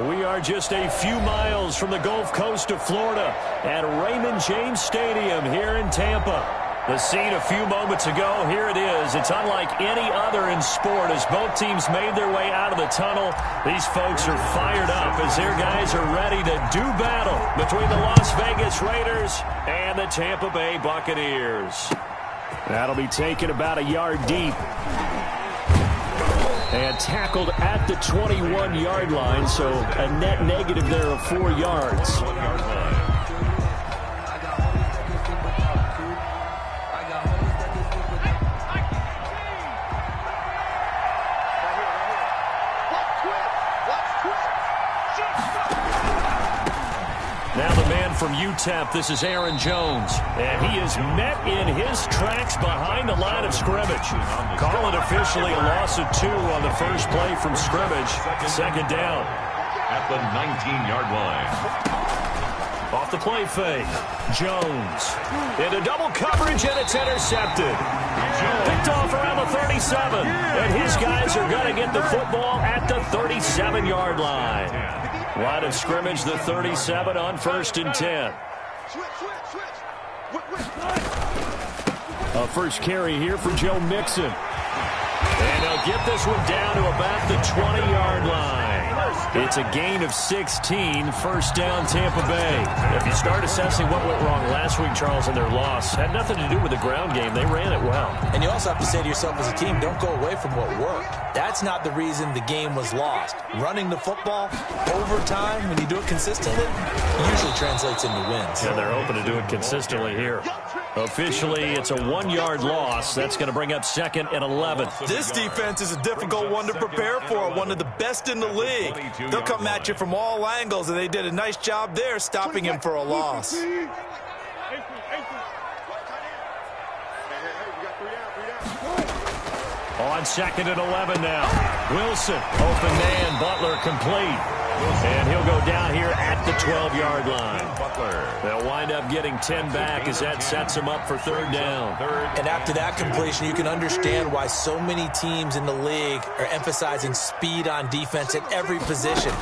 We are just a few miles from the Gulf Coast of Florida at Raymond James Stadium here in Tampa. The scene a few moments ago, here it is. It's unlike any other in sport as both teams made their way out of the tunnel. These folks are fired up as their guys are ready to do battle between the Las Vegas Raiders and the Tampa Bay Buccaneers. That'll be taken about a yard deep. And tackled at the 21-yard line, so a net negative there of 4 yards. Now the man from UTEP, this is Aaron Jones. And he is met in his tracks behind the line of scrimmage. Call it officially a loss of 2 on the first play from scrimmage. Second down. At the 19-yard line. Off the play fake. Jones. Into double coverage, and it's intercepted. Picked off around the 37. And his guys are going to get the football at the 37-yard line. Line of scrimmage, the 37 on 1st and 10. A first carry here for Joe Mixon. And they'll get this one down to about the 20-yard line. It's a gain of 16, first down Tampa Bay. If you start assessing what went wrong last week, Charles, in their loss, had nothing to do with the ground game. They ran it well. And you also have to say to yourself as a team, don't go away from what worked. That's not the reason the game was lost. Running the football over time, when you do it consistently, usually translates into wins. Yeah, they're hoping to do it consistently here. Officially, it's a 1-yard loss. That's going to bring up 2nd and 11. This defense is a difficult one to prepare for, one of the best in the league. They'll come at you from all angles, and they did a nice job there stopping him for a loss. On 2nd and 11 now. Wilson, open man, Butler complete. And he'll go down here at the 12-yard line. They'll wind up getting 10 back as that sets them up for 3rd down. And after that completion, you can understand why so many teams in the league are emphasizing speed on defense at every position.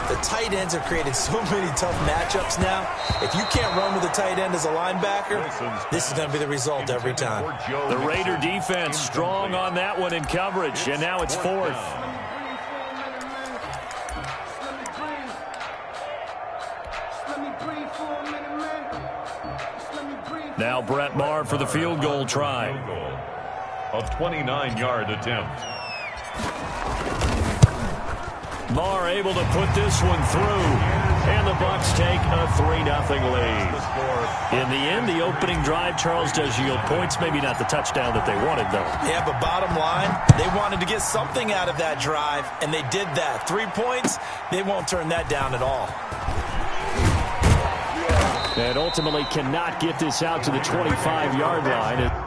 The tight ends have created so many tough matchups now. If you can't run with a tight end as a linebacker, this is going to be the result every time. The Raider defense strong on that one in coverage, and now it's 4th. Now Brett Maher for the field goal try. A 29-yard attempt. Maher able to put this one through. And the Bucs take a 3-0 lead. In the end, the opening drive, Charles, does yield points. Maybe not the touchdown that they wanted, though. Yeah, but bottom line, they wanted to get something out of that drive, and they did that. 3 points, they won't turn that down at all. And ultimately cannot get this out to the 25-yard line.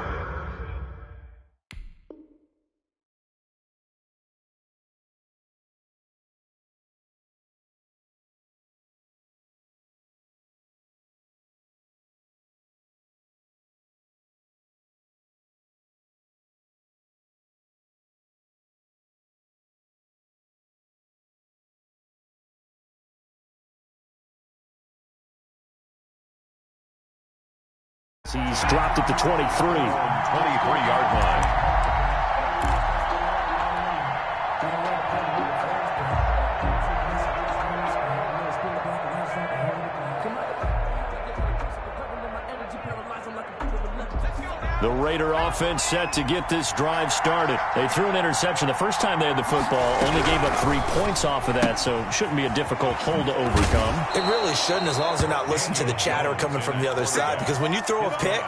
He's dropped at the 23. 23-yard line. The Raider offense set to get this drive started. They threw an interception the first time they had the football, only gave up 3 points off of that, so it shouldn't be a difficult hole to overcome. It really shouldn't, as long as they're not listening to the chatter coming from the other side, because when you throw a pick,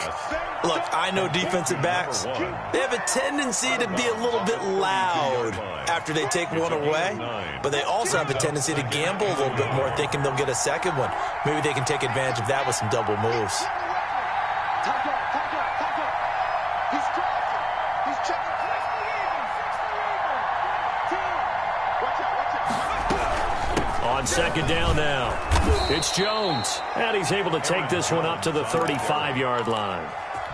look, I know defensive backs, they have a tendency to be a little bit loud after they take one away, but they also have a tendency to gamble a little bit more, thinking they'll get a second one. Maybe they can take advantage of that with some double moves. On 2nd down now, it's Jones, and he's able to take this one up to the 35-yard line.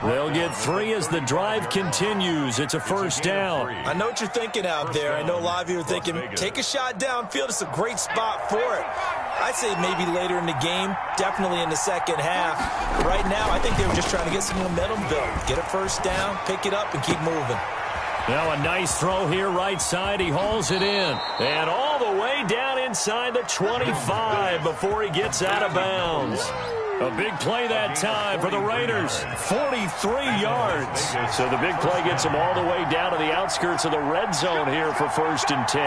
They'll get 3 as the drive continues. It's a first down. I know what you're thinking out there. I know a lot of you are thinking, take a shot downfield. It's a great spot for it. I'd say maybe later in the game, definitely in the second half. Right now, I think they were just trying to get some momentum built. Get a first down, pick it up, and keep moving. Now a nice throw here right side. He hauls it in. And all the way down inside the 25 before he gets out of bounds. A big play that time for the Raiders. 43 yards. So the big play gets them all the way down to the outskirts of the red zone here for 1st and 10.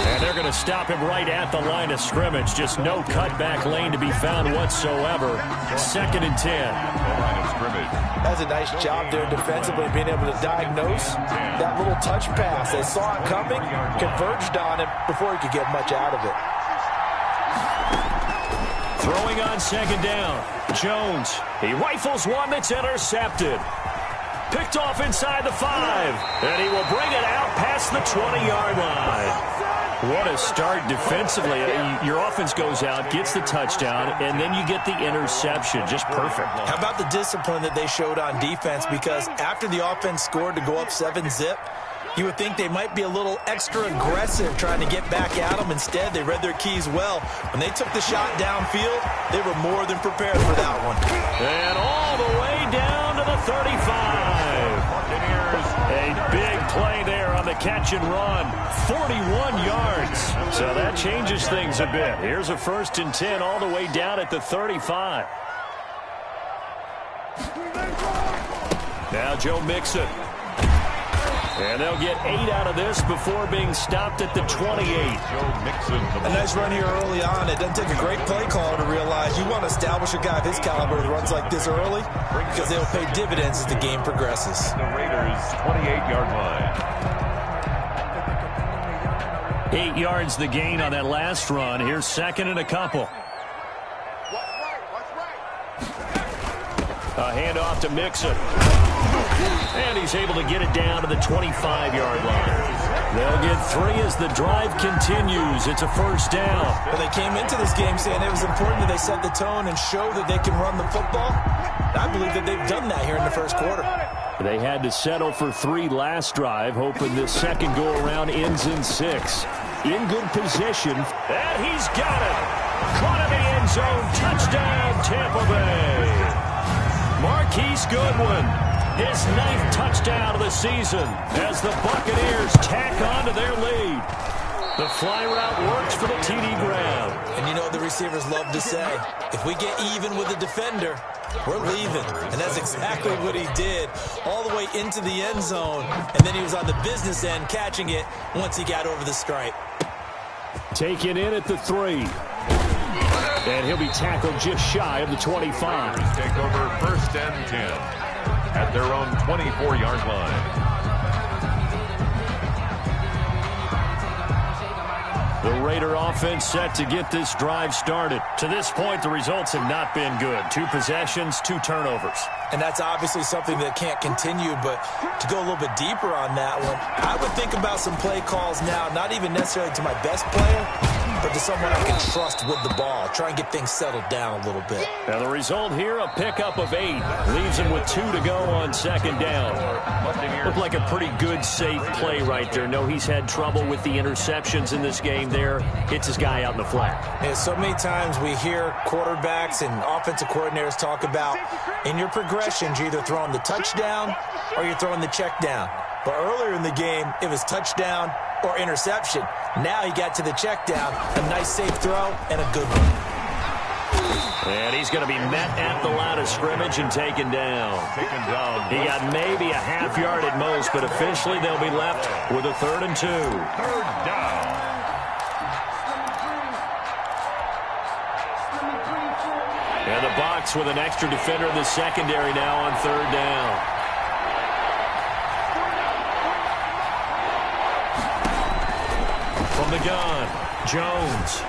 And they're going to him right at the line of scrimmage. Just no cutback lane to be found whatsoever. 2nd and 10. That's a nice job there defensively, being able to diagnose that little touch pass. They saw it coming, converged on it before he could get much out of it. Throwing on 2nd down. Jones. He rifles one that's intercepted. Picked off inside the 5. And he will bring it out past the 20-yard line. What a start defensively. Your offense goes out, gets the touchdown, and then you get the interception. Just perfect. How about the discipline that they showed on defense? Because after the offense scored to go up 7-zip, you would think they might be a little extra aggressive trying to get back at them. Instead, they read their keys well. When they took the shot downfield, they were more than prepared for that one. And all the way down to the 35. A big play there on the catch and run. 41 yards. So that changes things a bit. Here's a 1st and 10 all the way down at the 35. Now Joe Mixon. And they'll get 8 out of this before being stopped at the 28. A nice run here early on. It doesn't take a great play caller to realize you want to establish a guy of his caliber that runs like this early because they'll pay dividends as the game progresses. The Raiders' 28-yard line. 8 yards the gain on that last run. Here's 2nd and a couple. A handoff to Mixon. And he's able to get it down to the 25-yard line. They'll get 3 as the drive continues. It's a first down. Well, they came into this game saying it was important that they set the tone and show that they can run the football. I believe that they've done that here in the first quarter. They had to settle for 3 last drive, hoping this second go-around ends in 6. In good position. And he's got it. Caught in the end zone. Touchdown, Tampa Bay. Marquise Goodwin, his 9th touchdown of the season as the Buccaneers tack on to their lead. The fly route works for the TD Graham. And you know what the receivers love to say? If we get even with the defender, we're leaving. And that's exactly what he did, all the way into the end zone. And then he was on the business end catching it once he got over the stripe. Taken in at the 3. And he'll be tackled just shy of the 25. Take over 1st and 10 at their own 24-yard line. The Raider offense set to get this drive started. To this point, the results have not been good. 2 possessions, 2 turnovers. And that's obviously something that can't continue, but to go a little bit deeper on that one, I would think about some play calls now, not even necessarily to my best player, but to someone I can trust with the ball. Try and get things settled down a little bit. Now the result here, a pickup of 8. Leaves him with 2 to go on 2nd down. Looked like a pretty good, safe play right there. No, he's had trouble with the interceptions in this game there. Hits his guy out in the flat. Yeah, so many times we hear quarterbacks and offensive coordinators talk about in your progressions, you're either throwing the touchdown or you're throwing the check down. But earlier in the game, it was touchdown or interception. Now he got to the check down. A nice safe throw and a good one. And he's going to be met at the line of scrimmage and taken down. He got maybe a half yard at most, but officially they'll be left with a 3rd and 2. 3rd down. And the box with an extra defender in the secondary now on 3rd down. From the gun, Jones.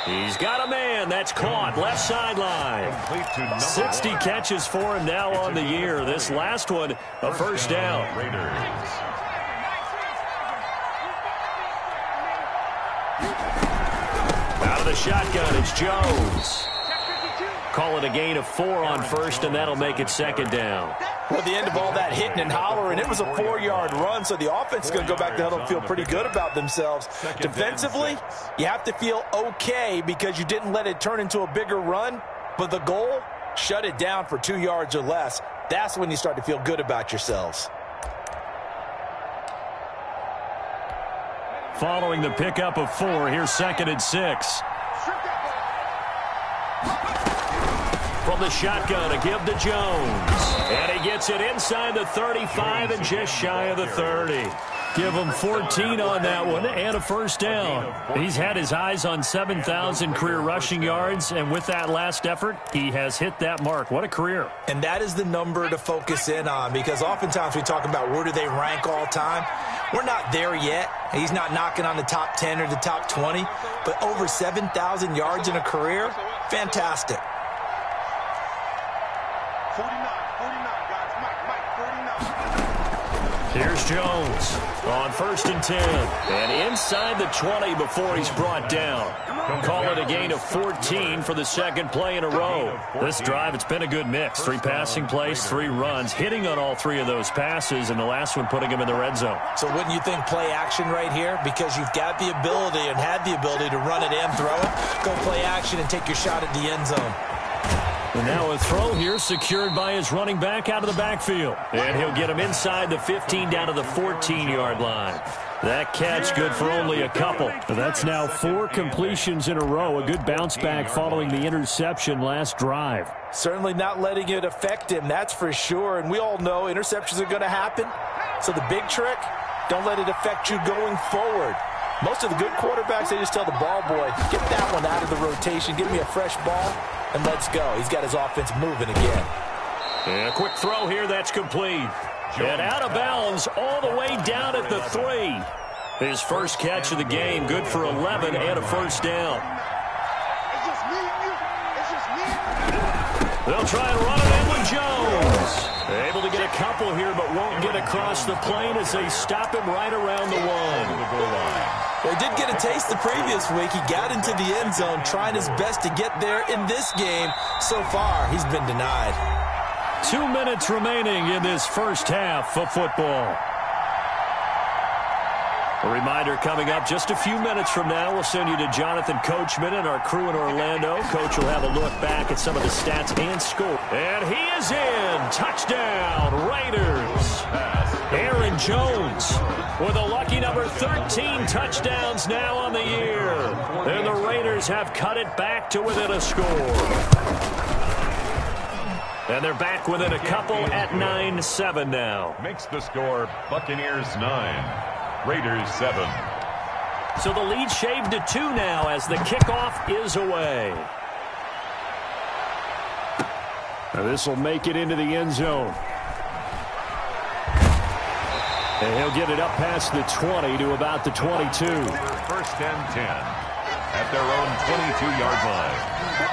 He's got a man. That's caught. Left sideline. 60 catches for him now on the year. This last one, a first down. Out of the shotgun, it's Jones. Call it a gain of 4 on first, and that'll make it second down. Well, at the end of all that hitting and hollering, it was a 4-yard run, so the offense is going to go back to huddle and feel pretty good about themselves. Defensively, you have to feel okay because you didn't let it turn into a bigger run, but the goal, shut it down for 2 yards or less. That's when you start to feel good about yourselves. Following the pickup of 4, here's second and 6. From the shotgun, a give to Jones. And he gets it inside the 35 and just shy of the 30. Give him 14 on that one and a first down. He's had his eyes on 7,000 career rushing yards, and with that last effort, he has hit that mark. What a career. And that is the number to focus in on, because oftentimes we talk about where do they rank all time. We're not there yet. He's not knocking on the top 10 or the top 20, but over 7,000 yards in a career, fantastic. 49, guys. Mike, 49. Here's Jones on first and 10. And inside the 20 before he's brought down. Call it a gain of 14 for the second play in a row. This drive, it's been a good mix. 3 passing plays, 3 runs, hitting on all 3 of those passes, and the last one putting him in the red zone. So wouldn't you think play action right here? Because you've got the ability and had the ability to run it and throw it. Go play action and take your shot at the end zone. And now a throw here secured by his running back out of the backfield. And he'll get him inside the 15 down to the 14-yard line. That catch good for only a couple. That's now 4 completions in a row. A good bounce back following the interception last drive. Certainly not letting it affect him, that's for sure. And we all know interceptions are going to happen. So the big trick, don't let it affect you going forward. Most of the good quarterbacks, they just tell the ball boy, get that one out of the rotation, give me a fresh ball, and let's go. He's got his offense moving again. And a quick throw here, that's complete. And out of bounds all the way down at the 3. His first catch of the game, good for 11 and a first down. It's just me and you. It's just me and you. They'll try and run it in with Jones. Able to get a couple here, but won't get across the plane as they stop him right around the 1. Well, he did get a taste the previous week. He got into the end zone, trying his best to get there in this game. So far, he's been denied. 2 minutes remaining in this first half of football. A reminder coming up just a few minutes from now. We'll send you to Jonathan Coachman and our crew in Orlando. Coach will have a look back at some of the stats and score. And he is in. Touchdown, Raiders. Aaron Jones with a lucky number 13 touchdowns now on the year. And the Raiders have cut it back to within a score. And they're back within a couple at 9-7 now. Makes the score Buccaneers 9. Raiders 7. So the lead shaved to 2 now as the kickoff is away. Now this will make it into the end zone. And he'll get it up past the 20 to about the 22. First and 10 at their own 22-yard line.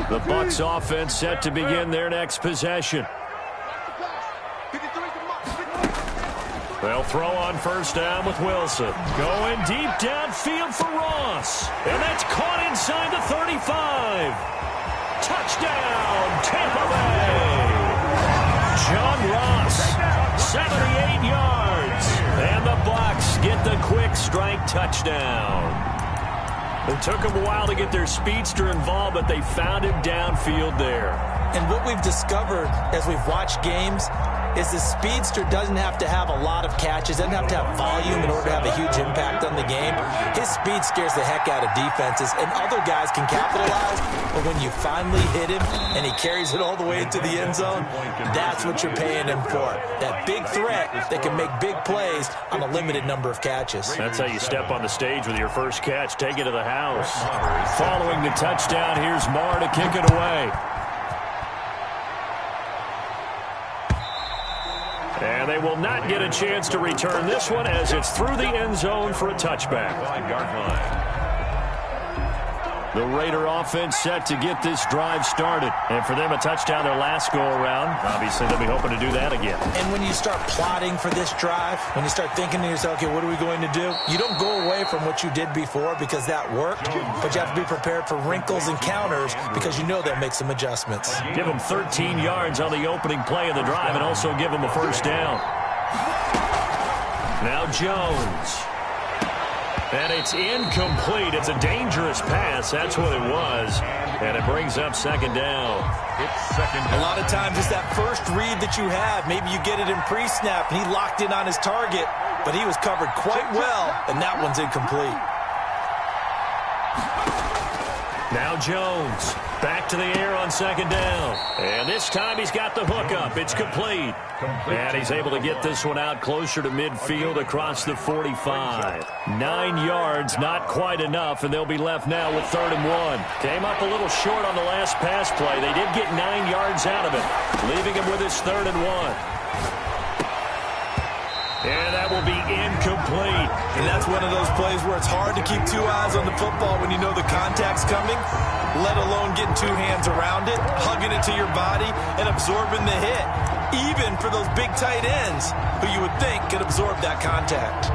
The Bucs offense set to begin their next possession. They'll throw on first down with Wilson. Going deep downfield for Ross. And that's caught inside the 35. Touchdown, Tampa Bay. John Ross, 78 yards. And the Bucs get the quick strike touchdown. It took them a while to get their speedster involved, but they found him downfield there. And what we've discovered as we've watched games is the speedster doesn't have to have a lot of catches, doesn't have to have volume in order to have a huge impact on the game. His speed scares the heck out of defenses, and other guys can capitalize, but when you finally hit him and he carries it all the way into the end zone, that's what you're paying him for. That big threat that can make big plays on a limited number of catches. That's how you step on the stage with your first catch. Take it to the house. Following the touchdown, here's Marr to kick it away. And they will not get a chance to return this one as it's through the end zone for a touchback. 5-yard line. The Raider offense set to get this drive started. And for them, a touchdown their last go-around. Obviously, they'll be hoping to do that again. And when you start plotting for this drive, when you start thinking to yourself, okay, what are we going to do? You don't go away from what you did before because that worked, but you have to be prepared for wrinkles and counters because you know they'll make some adjustments. Give them 13 yards on the opening play of the drive and also give them a first down. Now Jones. And it's incomplete. It's a dangerous pass. That's what it was. And it brings up second down. It's second down. A lot of times it's that first read that you have. Maybe you get it in pre-snap, and he locked in on his target, but he was covered quite well, and that one's incomplete. Now Jones. Back to the air on second down. And this time he's got the hook up. It's complete. And he's able to get this one out closer to midfield across the 45. 9 yards, not quite enough, and they'll be left now with 3rd and 1. Came up a little short on the last pass play. They did get 9 yards out of it, leaving him with his 3rd and 1. And that will be incomplete. And that's one of those plays where it's hard to keep 2 eyes on the football when you know the contact's coming, let alone getting 2 hands around it, hugging it to your body, and absorbing the hit, even for those big tight ends who you would think could absorb that contact.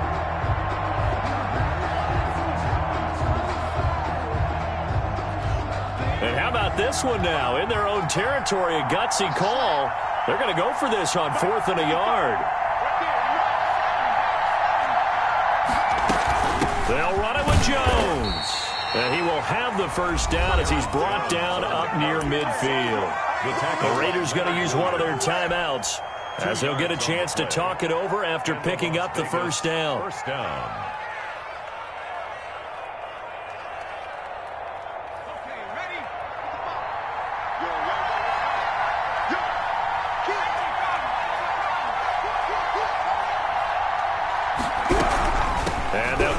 And how about this one now? In their own territory, a gutsy call. They're going to go for this on 4th and a yard. They'll run it with Jones. And he will have the first down as he's brought down up near midfield. The Raiders going to use one of their timeouts as they'll get a chance to talk it over after picking up the first down. First down.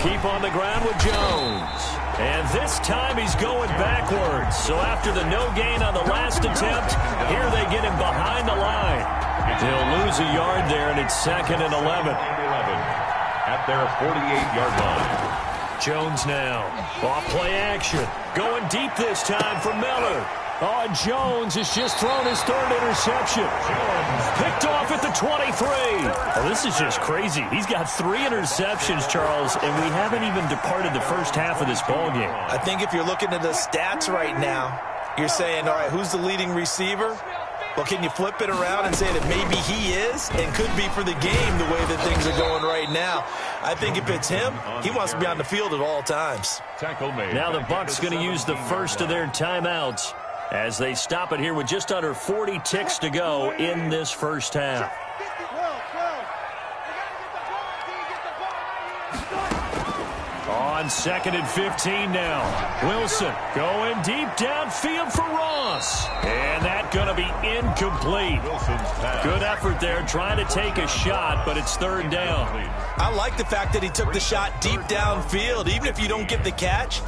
Keep on the ground with Jones. And this time he's going backwards. So after the no gain on the last attempt, here they get him behind the line. He'll lose a yard there, and it's 2nd and 11. At their 48-yard line. Jones now. Off play action. Going deep this time for Miller. Oh, Jones has just thrown his 3rd interception. Picked off at the 23. Oh, this is just crazy. He's got 3 interceptions, Charles, and we haven't even departed the first half of this ballgame. I think if you're looking at the stats right now, you're saying, all right, who's the leading receiver? Well, can you flip it around and say that maybe he is and could be for the game the way that things are going right now? I think if it's him, he wants to be on the field at all times. Now the Bucs going to use the first of their timeouts as they stop it here with just under 40 ticks to go in this first half. On 2nd and 15 now. Wilson going deep downfield for Ross. And that's going to be incomplete. Good effort there trying to take a shot, but it's 3rd down. I like the fact that he took the shot deep downfield. Even if you don't get the catch,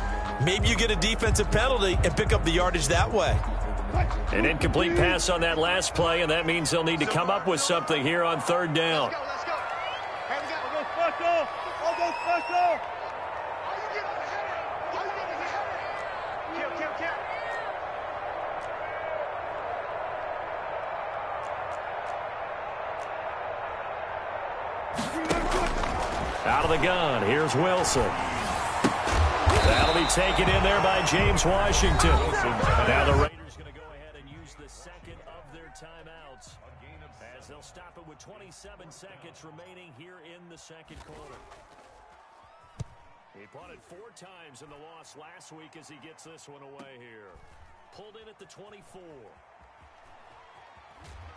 maybe you get a defensive penalty and pick up the yardage that way. An incomplete pass on that last play, and that means they'll need to come up with something here on 3rd down. Let's go. Hey, we got to go special. I'll go special. Out of the gun, here's Wilson. That'll be taken in there by James Washington. Now the Raiders going to go ahead and use the 2nd of their timeouts as they'll stop it with 27 seconds remaining here in the 2nd quarter. He punted 4 times in the loss last week as he gets this one away here. Pulled in at the 24.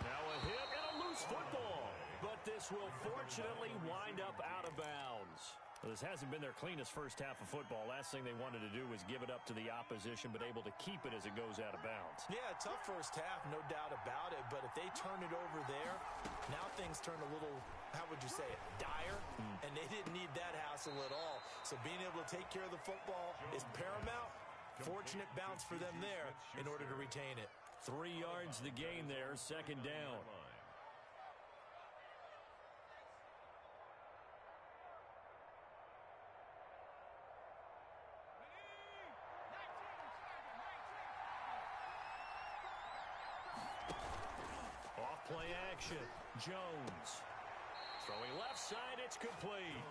Now a hit and a loose football. But this will fortunately wind up out of bounds. Well, this hasn't been their cleanest first half of football. Last thing they wanted to do was give it up to the opposition, but able to keep it as it goes out of bounds. Yeah, tough first half, no doubt about it. But if they turn it over there, now things turn a little, how would you say it, dire. And they didn't need that hassle at all. So being able to take care of the football is paramount. Fortunate bounce for them there in order to retain it. 3 yards the gain there, 2nd down. Play action. Jones. Throwing left side, it's complete.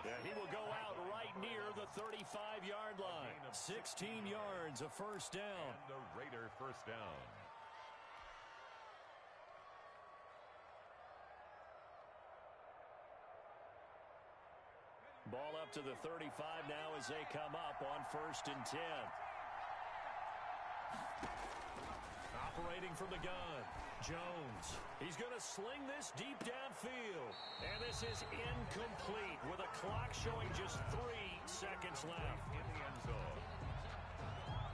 And he will go out right near the 35-yard line. 16 yards, a first down. And a Raider first down. Ball up to the 35 now as they come up on 1st and 10. Operating from the gun, Jones. He's going to sling this deep downfield. And this is incomplete with a clock showing just 3 seconds left. In the end zone.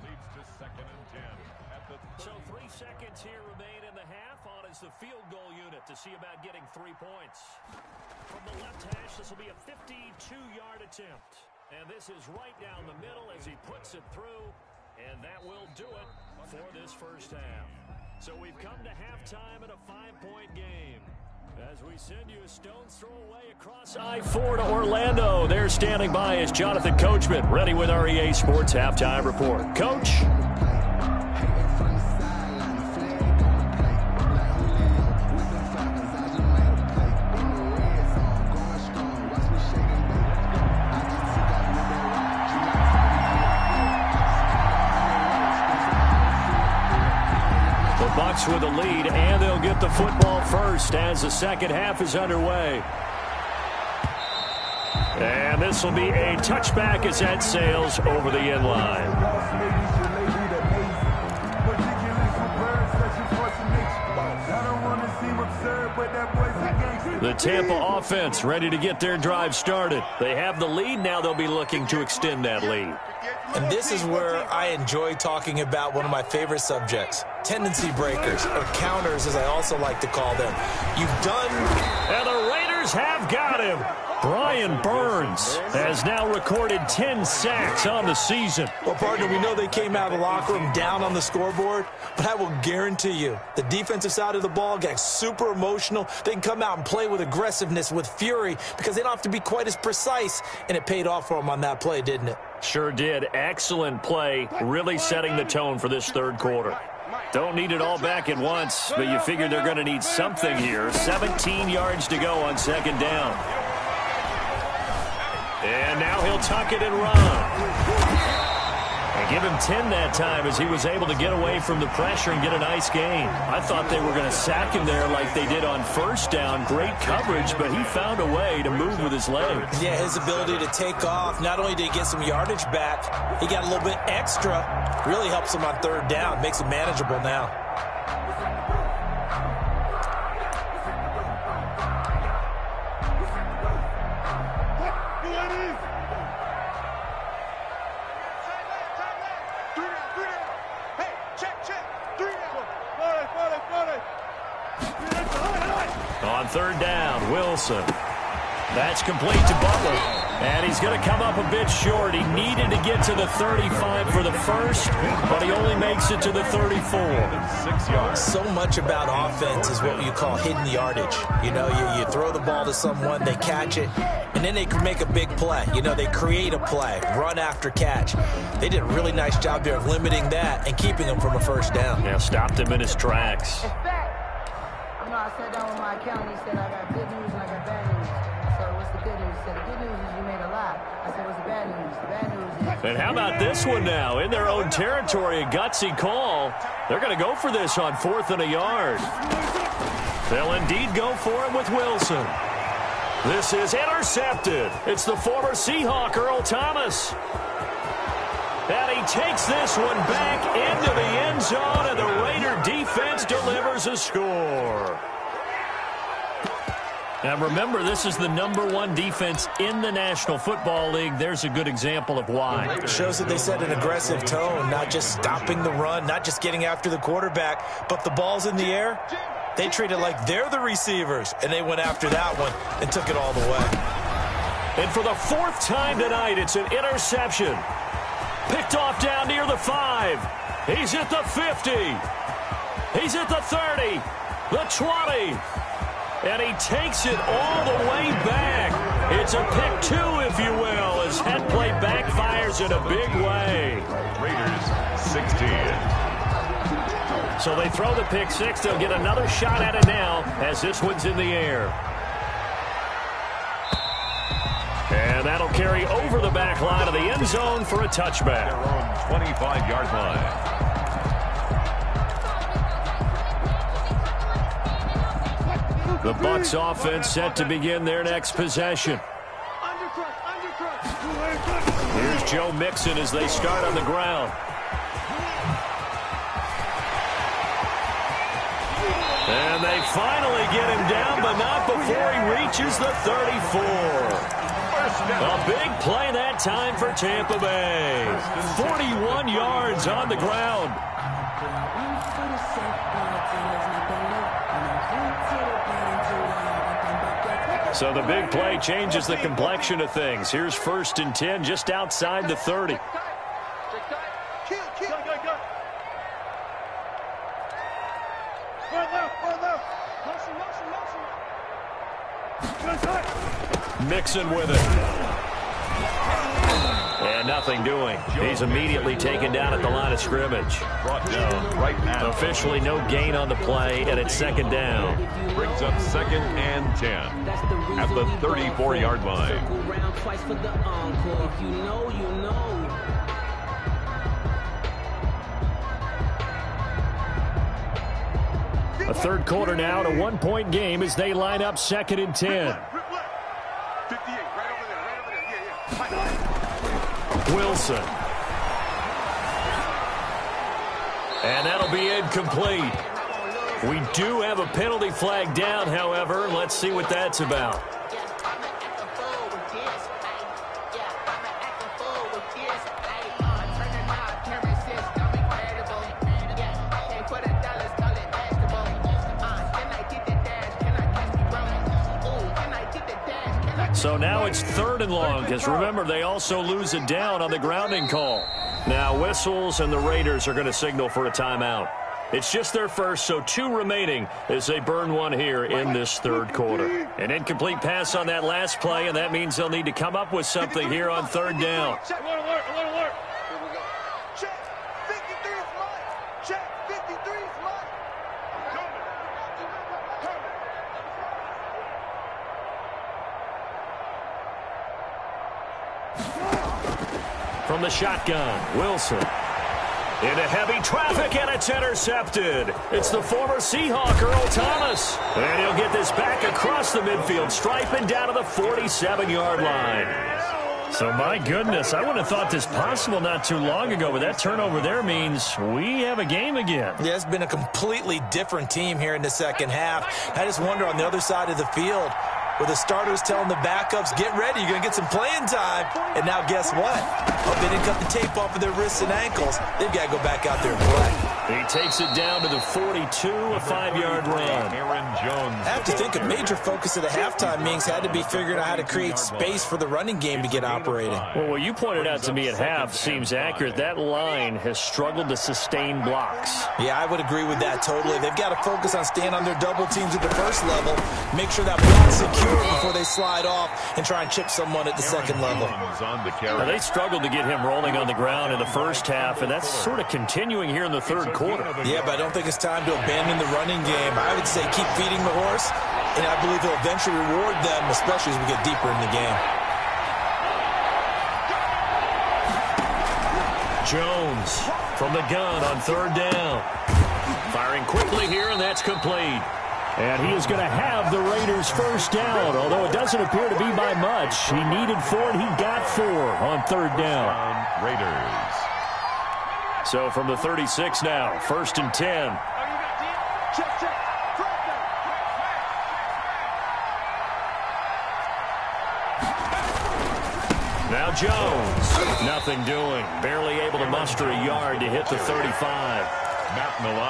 Leads to 2nd and 10 at the 30. So 3 seconds here remain in the half. On is the field goal unit to see about getting 3 points. From the left hash, this will be a 52-yard attempt. And this is right down the middle as he puts it through. And that will do it for this first half. So we've come to halftime in a 5-point game. As we send you a stone's throw away across I-4 to Orlando. There standing by is Jonathan Coachman, ready with our EA Sports Halftime Report. Coach? Bucks with the lead, and they'll get the football first as the second half is underway. And this will be a touchback as that sails over the end line. The Tampa offense ready to get their drive started. They have the lead. Now they'll be looking to extend that lead. And this is where I enjoy talking about one of my favorite subjects, tendency breakers, or counters as I also like to call them. You've done... And the Raiders have got him. Brian Burns has now recorded 10 sacks on the season. Well, partner, we know they came out of the locker room down on the scoreboard, but I will guarantee you the defensive side of the ball got super emotional. They can come out and play with aggressiveness, with fury, because they don't have to be quite as precise, and it paid off for them on that play, didn't it? Sure did. Excellent play, really setting the tone for this third quarter. Don't need it all back at once, but you figure they're going to need something here. 17 yards to go on second down. And now he'll tuck it and run. And give him 10 that time as he was able to get away from the pressure and get a nice gain. I thought they were going to sack him there like they did on first down. Great coverage, but he found a way to move with his legs. Yeah, his ability to take off. Not only did he get some yardage back, he got a little bit extra. Really helps him on third down. Makes it manageable now. On third down, Wilson. That's complete to Butler. And he's going to come up a bit short. He needed to get to the 35 for the first, but he only makes it to the 34. 6 yards. So much about offense is what you call hidden yardage. You know, you throw the ball to someone, they catch it, and then they can make a big play. You know, they create a play, run after catch. They did a really nice job there of limiting that and keeping him from a first down. Yeah, stopped him in his tracks. You know, I sat down with my accountant. He said, I got good news and I got bad news. I said, what's the good news? He said, the good news is you made a lot. I said, what's the bad news? The bad news is... And how about this one now? In their own territory, a gutsy call. They're going to go for this on 4th and a yard. They'll indeed go for it with Wilson. This is intercepted. It's the former Seahawk, Earl Thomas. And he takes this one back into the end zone, and the Raider defense delivers a score. Now remember, this is the #1 defense in the National Football League. There's a good example of why. It shows that they set an aggressive tone, not just stopping the run, not just getting after the quarterback, but the ball's in the air. They treat it like they're the receivers, and they went after that one and took it all the way. And for the 4th time tonight, it's an interception. Picked off down near the 5. He's at the 50. He's at the 30. The 20. And he takes it all the way back. It's a pick 2, if you will, as head play backfires in a big way. Raiders 16. So they throw the pick six. They'll get another shot at it now as this one's in the air. And that'll carry over the back line of the end zone for a touchback. Their own 25-yard line. The Bucs offense set to begin their next possession. Here's Joe Mixon as they start on the ground. And they finally get him down, but not before he reaches the 34. A big play that time for Tampa Bay. 41 yards on the ground. So the big play changes the complexion of things. Here's 1st and 10 just outside the 30. Mixon with it. And nothing doing. He's immediately taken down at the line of scrimmage. Brought down right now. Officially no gain on the play, and it's 2nd down. Brings up 2nd and 10 at the 34-yard line. A third quarter now, and a 1-point game as they line up 2nd and 10. Wilson. And that'll be incomplete. We do have a penalty flag down, however. Let's see what that's about. So now it's 3rd and long, because remember, they also lose it down on the grounding call. Now whistles, and the Raiders are going to signal for a timeout. It's just their first, so 2 remaining as they burn one here in this 3rd quarter. An incomplete pass on that last play, and that means they'll need to come up with something here on 3rd down. Check, alert. Here we go. Check, 53 is mine. Check, 53 is mine. I'm coming. From the shotgun, Wilson. Into heavy traffic, and it's intercepted. It's the former Seahawk, Earl Thomas. And he'll get this back across the midfield stripe and down to the 47-yard line. So, my goodness, I would have thought this possible not too long ago, but that turnover there means we have a game again. Yeah, it's been a completely different team here in the 2nd half. I just wonder on the other side of the field, where the starters telling the backups, get ready, you're going to get some playing time. And now guess what? Oh, they didn't cut the tape off of their wrists and ankles. They've got to go back out there and play. He takes it down to the 42, a 5-yard run. Aaron Jones. I have to think a major focus of the halftime meetings had to be figuring out how to create space for the running game to get operating. Well, what you pointed out to me at half seems accurate. That line has struggled to sustain blocks. Yeah, I would agree with that totally. They've got to focus on staying on their double teams at the first level, make sure that block's secure before they slide off and try and chip someone at the second level. Now, they struggled to get him rolling on the ground in the first half, and that's sort of continuing here in the 3rd quarter. Yeah, but I don't think it's time to abandon the running game. I would say keep feeding the horse, and I believe he'll eventually reward them, especially as we get deeper in the game. Jones from the gun on 3rd down. Firing quickly here, and that's complete. And he is going to have the Raiders' first down, although it doesn't appear to be by much. He needed 4, and he got 4 on 3rd down. Raiders. So from the 36 now, 1st and 10. Now Jones, nothing doing. Barely able to muster a yard to hit the 35.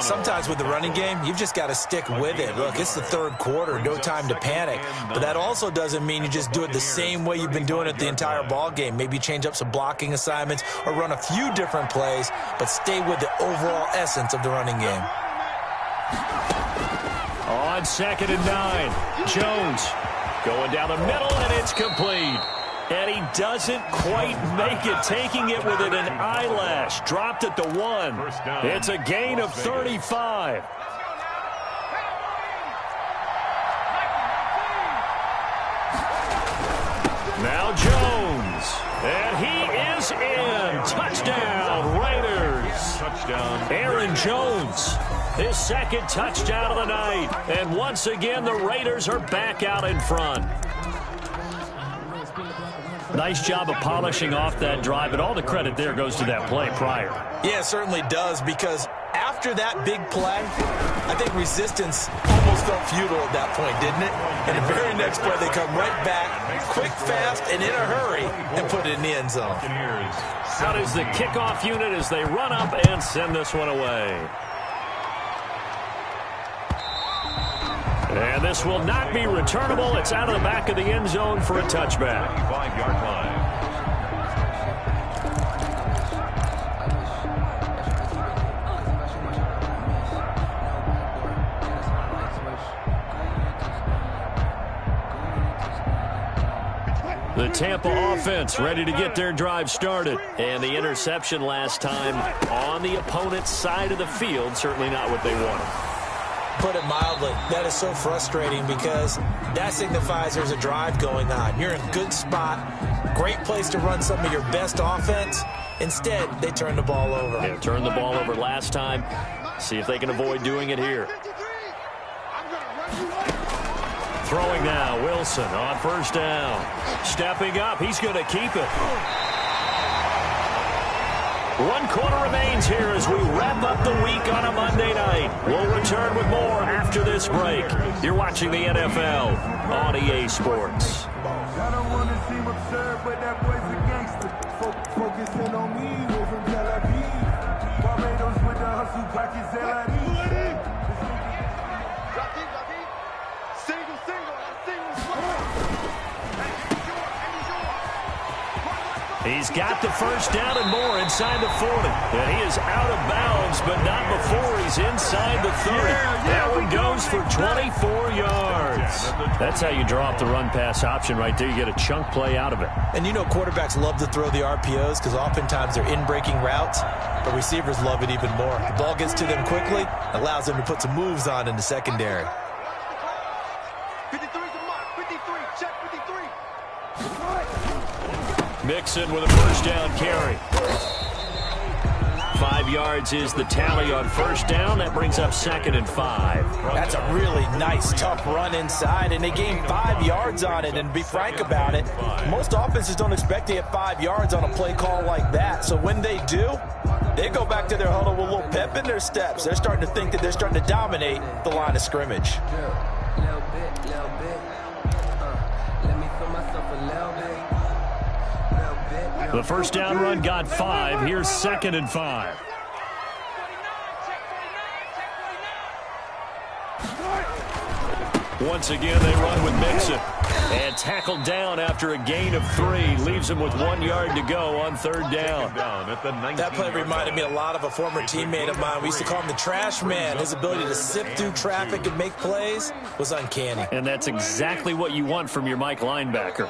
Sometimes with the running game, you've just got to stick with it. Look, it's the 3rd quarter, no time to panic. But that also doesn't mean you just do it the same way you've been doing it the entire ball game. Maybe change up some blocking assignments or run a few different plays, but stay with the overall essence of the running game. On 2nd and 9, Jones going down the middle, and it's complete. And he doesn't quite make it, taking it within an eyelash. Dropped at the 1. It's a gain of 35. Now Jones. And he is in. Touchdown, Raiders. Touchdown. Aaron Jones, his second touchdown of the night. And once again, the Raiders are back out in front. Nice job of polishing off that drive, but all the credit there goes to that play prior. Yeah, it certainly does, because after that big play, I think resistance almost felt futile at that point, didn't it? And the very next play, they come right back, quick, fast, and in a hurry, and put it in the end zone. Out is the kickoff unit as they run up and send this one away. And this will not be returnable. It's out of the back of the end zone for a touchback. 5-yard line. The Tampa offense ready to get their drive started. And the interception last time on the opponent's side of the field, certainly not what they wanted. Put it mildly, that is so frustrating, because that signifies there's a drive going on. You're in a good spot, great place to run some of your best offense. Instead, they turn the ball over. Yeah, turned the ball over last time. See if they can avoid doing it here. Throwing now, Wilson on first down. Stepping up, he's going to keep it. 1 quarter remains here as we wrap up the week on a Monday night. We'll return with more after this break. You're watching the NFL on EA Sports. I don't want to seem absurd, but that boy's a gangster. Focusing on me, we're from Tel Aviv. Barbados with the hustle, pockets LID. He's got the first down and more inside the 40. And he is out of bounds, but not before he's inside the 30. That one goes for 24 yards. That's how you draw up the run-pass option right there. You get a chunk play out of it. And you know quarterbacks love to throw the RPOs because oftentimes they're in-breaking routes, but receivers love it even more. The ball gets to them quickly, allows them to put some moves on in the secondary. 53's a mark. 53. Check 53. Mixon with a first down carry. 5 yards is the tally on first down. That brings up 2nd and 5. That's a really nice, tough run inside, and they gained 5 yards on it. And to be frank about it, most offenses don't expect to get 5 yards on a play call like that. So when they do, they go back to their huddle with a little pep in their steps. They're starting to think that they're starting to dominate the line of scrimmage. Little bit. Let me feel myself a little bit. The first down run got 5. Here's 2nd and 5. Once again, they run with Mixon. And tackled down after a gain of 3. Leaves him with 1 yard to go on 3rd down. That play reminded me a lot of a former teammate of mine. We used to call him the trash man. His ability to sift through traffic and make plays was uncanny. And that's exactly what you want from your Mike linebacker.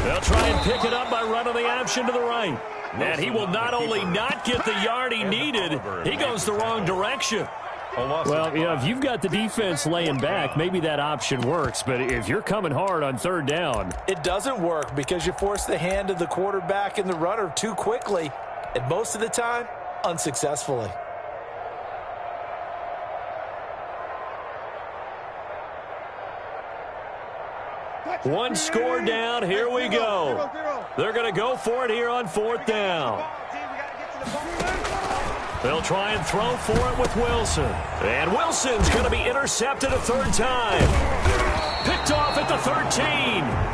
They'll try and pick it up by running the option to the right. And he will not only not get the yard he needed, he goes the wrong direction. Well, you know, if you've got the defense laying back, maybe that option works. But if you're coming hard on 3rd down, it doesn't work because you force the hand of the quarterback and the runner too quickly, and most of the time, unsuccessfully. One score down. Here we go. They're going to go for it here on 4th down. They'll try and throw for it with Wilson. And Wilson's going to be intercepted a 3rd time. Picked off at the 13.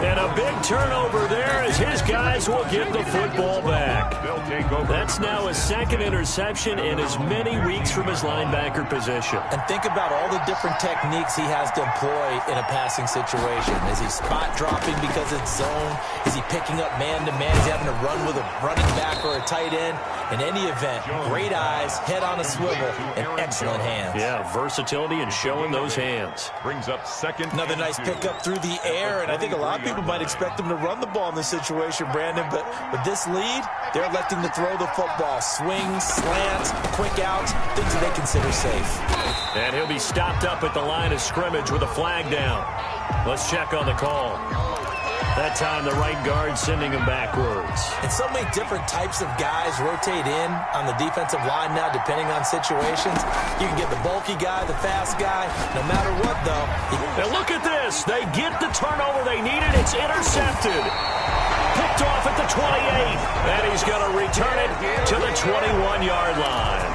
And a big turnover there as his guys will get the football back. That's now his 2nd interception in as many weeks from his linebacker position. And think about all the different techniques he has to employ in a passing situation. Is he spot dropping because it's zone? Is he picking up man-to-man? Is he having to run with a running back or a tight end? In any event, great eyes, head on a swivel, and excellent hands. Yeah, versatility and showing those hands. Brings up second. Another nice pickup through the air, and I think a lot of people might expect him to run the ball in this situation, Brandon, but with this lead, they're electing to throw the football. Swings, slants, quick outs, things that they consider safe. And he'll be stopped up at the line of scrimmage with a flag down. Let's check on the call. That time, the right guard sending him backwards. And so many different types of guys rotate in on the defensive line now, depending on situations. You can get the bulky guy, the fast guy. No matter what, though. And look at this. They get the turnover they needed. It's intercepted. Picked off at the 28. And he's going to return it to the 21-yard line.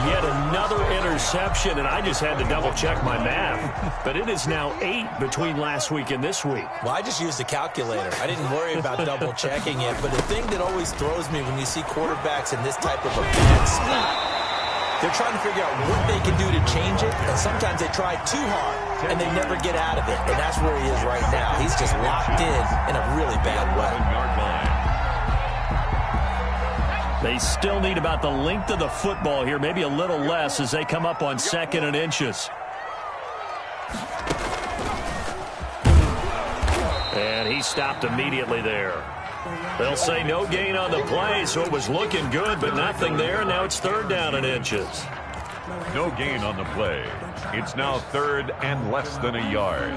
Yet another interception, and I just had to double-check my math. But it is now 8 between last week and this week. Well, I just used a calculator. I didn't worry about double-checking it. But the thing that always throws me when you see quarterbacks in this type of a bad spot, they're trying to figure out what they can do to change it. And sometimes they try too hard, and they never get out of it. And that's where he is right now. He's just locked in a really bad way. They still need about the length of the football here, maybe a little less as they come up on 2nd and inches. And he stopped immediately there. They'll say no gain on the play, so it was looking good, but nothing there. Now it's 3rd down and inches. No gain on the play. It's now 3rd and less than a yard.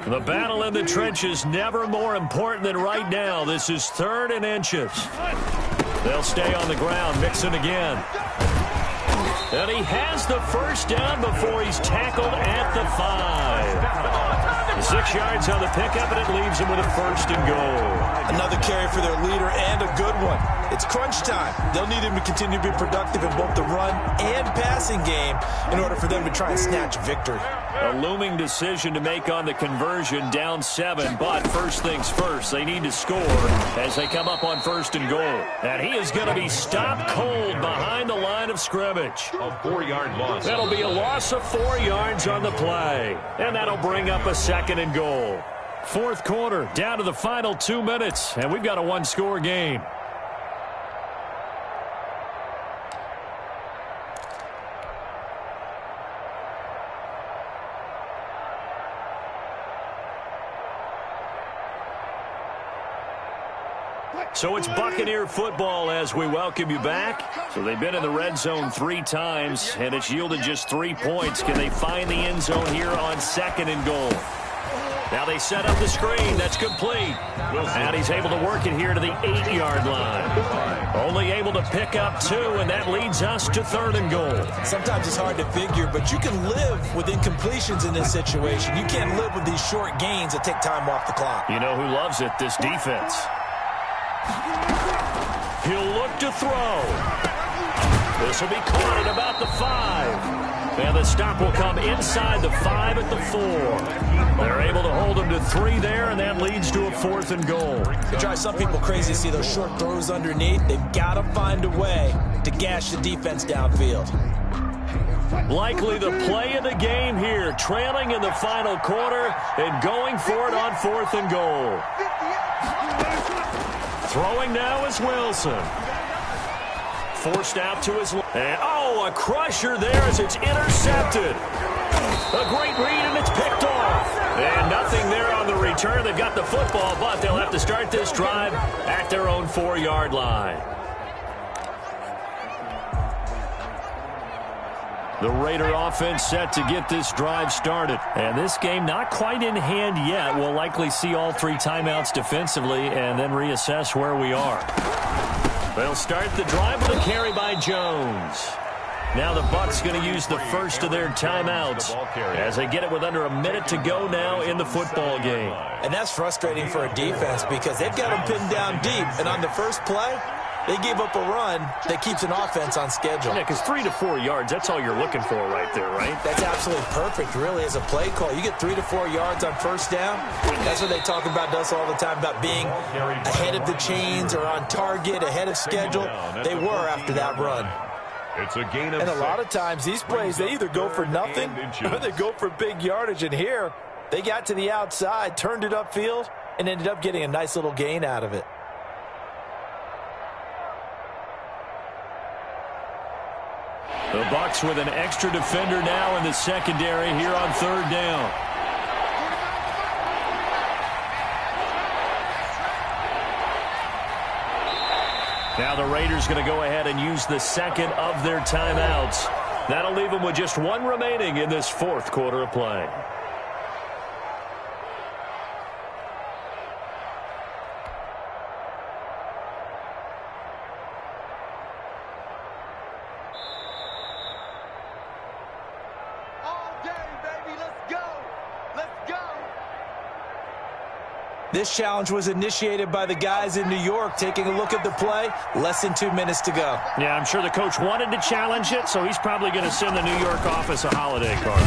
The battle in the trenches never more important than right now. This is 3rd and inches. They'll stay on the ground, Mixon again. And he has the first down before he's tackled at the 5. 6 yards on the pickup, and it leaves him with a 1st and goal. Another carry for their leader, and a good one. It's crunch time. They'll need him to continue to be productive in both the run and passing game in order for them to try and snatch a victory. A looming decision to make on the conversion, down 7, but first things first, they need to score as they come up on 1st and goal. And he is going to be stopped cold behind the line of scrimmage. A 4-yard loss. That'll be a loss of 4 yards on the play, and that'll bring up a 2nd and goal. 4th quarter, down to the final 2 minutes, and we've got a 1-score game. So it's Buccaneer football as we welcome you back. So they've been in the red zone 3 times, and it's yielded just 3 points. Can they find the end zone here on 2nd and goal? Now they set up the screen. That's complete. And he's able to work it here to the 8-yard line. Only able to pick up 2, and that leads us to 3rd and goal. Sometimes it's hard to figure, but you can live with incompletions in this situation. You can't live with these short gains that take time off the clock. You know who loves it? This defense. He'll look to throw. This will be caught at about the 5. And the stop will come inside the 5 at the 4. They're able to hold him to 3 there, and that leads to a 4th and goal. It drives some people crazy to see those short throws underneath. They've got to find a way to gash the defense downfield. Likely the play of the game here, trailing in the final quarter and going for it on 4th and goal. Throwing now is Wilson. Forced out to his left. And, a crusher there as it's intercepted. A great read, and it's picked off. And nothing there on the return. They've got the football, but they'll have to start this drive at their own 4-yard line. The Raider offense set to get this drive started. And this game not quite in hand yet. We'll likely see all 3 timeouts defensively and then reassess where we are. They'll start the drive with a carry by Jones. Now the Bucs going to use the first of their timeouts as they get it with under a minute to go now in the football game. And that's frustrating for a defense because they've got them pinned down deep. And on the first play, they gave up a run that keeps an offense on schedule. Yeah, because 3 to 4 yards, that's all you're looking for right there, right? That's absolutely perfect, really, as a play call. You get 3 to 4 yards on first down. That's what they talk about us all the time, about being ahead of the chains or on target, ahead of schedule. They were after that run. It's a gain of and a 6. lot of times, these plays, they either go for nothing or they go for big yardage. And here, they got to the outside, turned it upfield, and ended up getting a nice little gain out of it. The Bucs with an extra defender now in the secondary here on 3rd down. Now the Raiders going to go ahead and use the second of their timeouts. That'll leave them with just one remaining in this 4th quarter of play. This challenge was initiated by the guys in New York. Taking a look at the play, less than 2 minutes to go. Yeah, I'm sure the coach wanted to challenge it, so he's probably going to send the New York office a holiday card.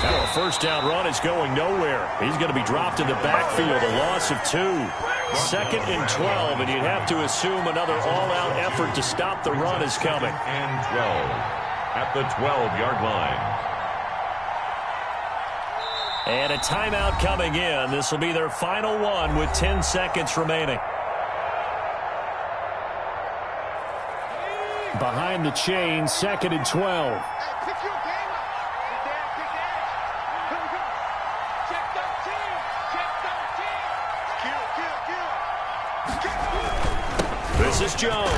Now a 1st down run is going nowhere. He's going to be dropped in the backfield, a loss of 2. 2nd and 12, and you'd have to assume another all-out effort to stop the run is coming. And 12 at the 12-yard line. And a timeout coming in. This will be their final one with 10 seconds remaining. Behind the chain, 2nd and 12. This is Jones.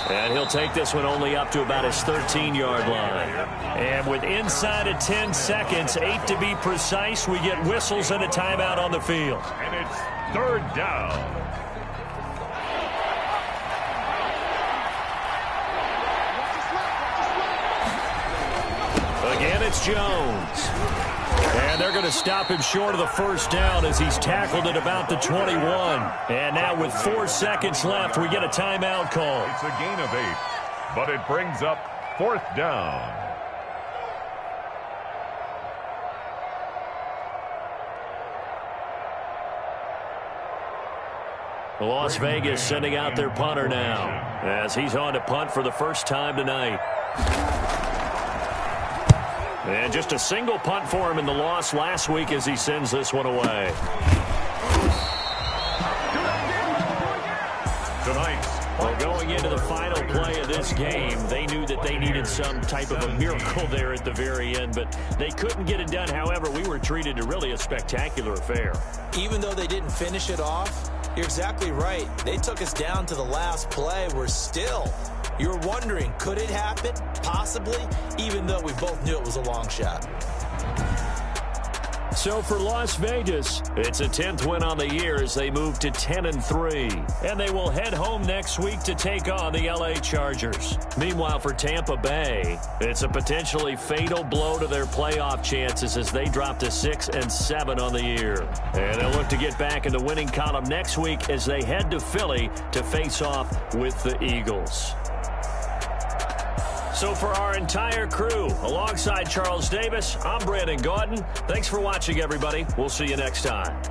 And he'll take this one only up to about his 13-yard line. And with inside of 10 seconds, 8 to be precise, we get whistles and a timeout on the field. And it's 3rd down. Again, it's Jones. And they're going to stop him short of the 1st down as he's tackled at about the 21. And now with 4 seconds left, we get a timeout call. It's a gain of 8, but it brings up 4th down. Las Vegas sending out their punter now as he's on to punt for the first time tonight. And just a single punt for him in the loss last week as he sends this one away. Well, going into the final play of this game, they knew that they needed some type of a miracle there at the very end, but they couldn't get it done. However, we were treated to really a spectacular affair. Even though they didn't finish it off, you're exactly right. They took us down to the last play. You're wondering, could it happen? Possibly, even though we both knew it was a long shot. So for Las Vegas, it's a 10th win on the year as they move to 10-3. And they will head home next week to take on the LA Chargers. Meanwhile, for Tampa Bay, it's a potentially fatal blow to their playoff chances as they drop to 6-7 on the year. And they'll look to get back in the winning column next week as they head to Philly to face off with the Eagles. So for our entire crew, alongside Charles Davis, I'm Brandon Gaudin. Thanks for watching, everybody. We'll see you next time.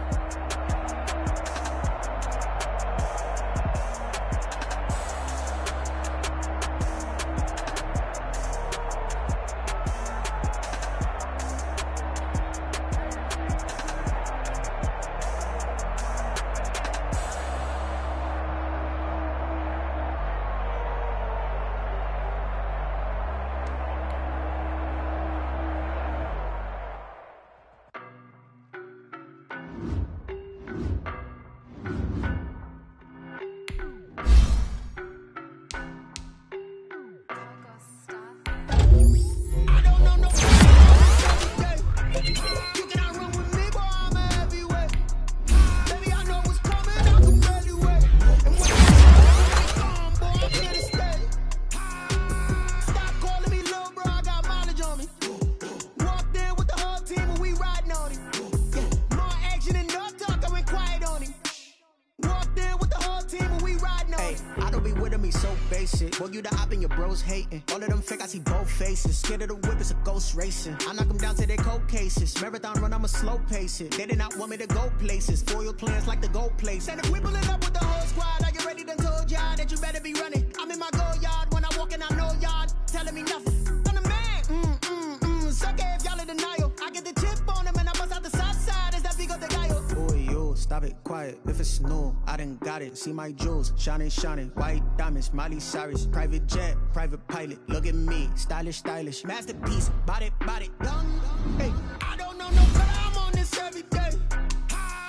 Boy, you the op and your bros hating. All of them fake, I see both faces. Scared of the whip, it's a ghost racing. I knock them down to their cold cases. Marathon run, I'ma slow pace it. They did not want me to go places. Foil plans like the gold place. And if we pulling up with the whole squad, are you ready to told y'all that you better be running? I'm in my go yard when I walk in, I know y'all telling me nothing. I'm the man, sucker if y'all in denial. I get the chip on them and I bust out the south side as that big of the guy. Boy, yo, stop stop it, quiet. If it's new, I done got it. See my jewels, shining, shining. White diamonds, Miley Cyrus. Private jet, private pilot. Look at me, stylish, stylish. Masterpiece, body, body. Young, hey, I don't know no better. I'm on this every day.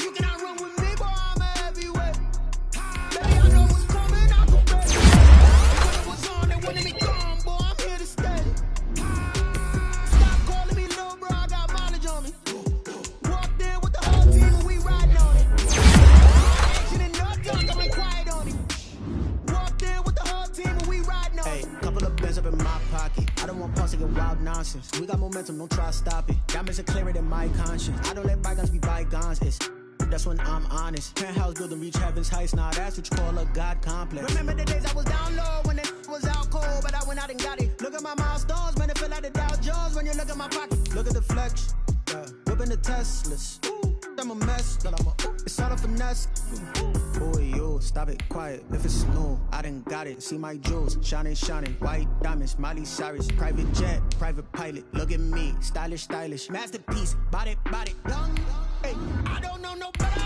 You cannot run with me, boy. I'm a heavyweight. Baby, I know what's coming out the way. When it was on, they wanted me gone, boy. I'm here to stay. Stop calling me little bro. I got mileage on me. Walked in with the whole team and we riding on it. Action and no dunk, I'm quiet on it. Walked in with the whole team and we riding on it. Hey, couple of bands up in my pocket. I don't want pause to get wild nonsense. We got momentum, don't try to stop it. Diamonds are clearer than my conscience. I don't let bygones be bygones. That's when I'm honest. Penthouse building, reach heaven's heights. Now that's what you call a God complex. Remember the days I was down low when it was out cold, but I went out and got it. Look at my milestones, man, it feel like the Dow Jones when you look at my pocket. Look at the flex, whipping the Teslas. I'm a mess, but it's all a finesse. Boy, you, stop it, quiet. If it's new, I done got it. See my jewels, shining, shining. White diamonds, Miley Cyrus. Private jet, private pilot. Look at me, stylish, stylish. Masterpiece, body, body. Young, hey, I don't know no better.